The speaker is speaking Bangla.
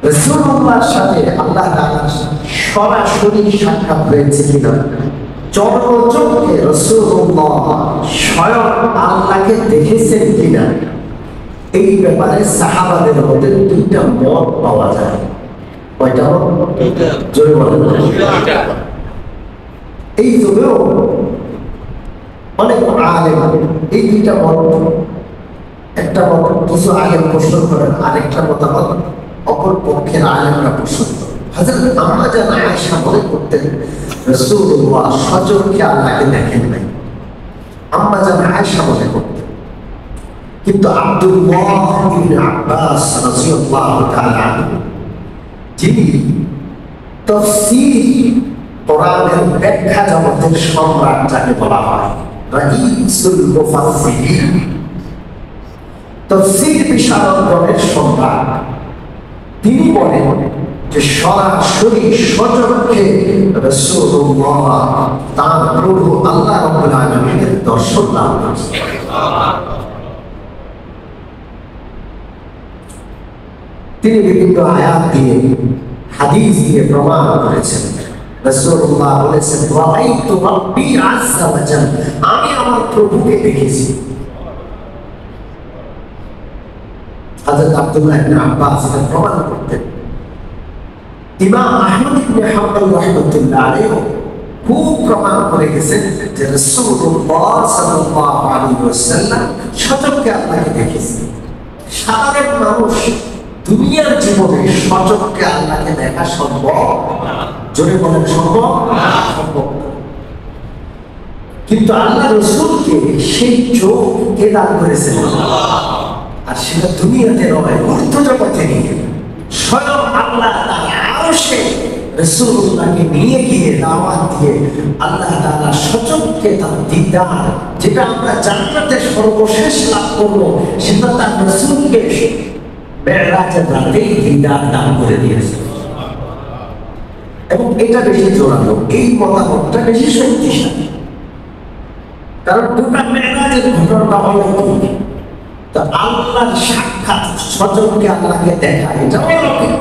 রাসূলুল্লাহর সাথে আল্লাহ তাআলার সরাসরি সাক্ষাৎ হয়েছে কিনা, চরমচক্ষে রাসূলুল্লাহ স্বয়ং আল্লাহকে দেখেছেন কিনা, এই ব্যাপারে সাহাবাদের মধ্যে দুইটা মত পাওয়া যায়। কয়টা মত? জোরে বলেন। এই যুগেও অনেক আলেম এই দুইটা মত, একটা মত কিছু আলেম পোষণ করেন, আরেকটা মতামত অপর পক্ষের আলেমরা পোষণ করেন। হযরত আম্মা জান আয়েশা বলে করতেন রাসূলুল্লাহ সচক্ষে আল্লাহকে দেখেন নাই, আম্মা জান আয়েশা বলে করতেন। কিন্তু আব্দুল্লাহ ইবনে আব্বাস রাদিয়াল্লাহু তাআলা যিনি তাফসীর কোরআনের ব্যাখ্যা জগতের সম্রাট যাকে বলা হয়, রাইসুল মুফাসসিরিন, তাফসীর বিশারদগণের সম্রাট, তিনি বলেন যে সরাসরি সচক্ষে রাসূলুল্লাহ তার প্রভু আল্লাহ রাব্বুল আলামিনের দর্শন লাভ করেছেন। তিনি বিভিন্ন আয়াত দিয়ে হাদিস দিয়ে প্রমাণ করেছেন। রাসূলুল্লাহ বলেছেন রাআইতু রাব্বি আযজা ওয়া জাল্লা, আমি আমার প্রভুকে দেখেছি। হযরত আব্দুল্লাহ ইবনে আব্বাস এটা প্রমাণ করতেন। ইমাম আহমদ ইবনে হাম্বল রাহমাতুল্লাহ আলাইহি খুব প্রমাণ করে গেছেন যে রাসূলুল্লাহ সাল্লাল্লাহু আলাইহি ওয়াসাল্লাম সচক্ষে আল্লাহকে দেখেছেন। সাধারণ মানুষ দুনিয়ার জীবনে সচক্ষে আল্লাহকে দেখা সম্ভব, জোরে বলেন সম্ভব, কিন্তু আল্লাহ রাসূলকে সেই চোখ কে দান করেছেন, আর সেটা দুনিয়াতে নয়, অর্থ জগতে নিয়ে স্বয়ং আল্লাহ তাআলা আরশে রাসূলুল্লাহকে নিয়ে গিয়ে দাওয়াত দিয়ে আল্লাহ তাআলা সচক্ষে তার দিদার, যেটা আমরা জান্নাতে সর্বশেষ লাভ করব, সেটা তার রাসূলকে মেরাজের রাতেই দিদার দান করে দিয়েছে। এবং এটা বেশি জোরালো, এই মতামতটা বেশি শক্তিশালী, কারণ গোটা মেরাজের ঘটনাটা হলো তো আল্লাহর সাক্ষাৎ, সচক্ষে আল্লাহকে দেখা, এটা অলৌকিক।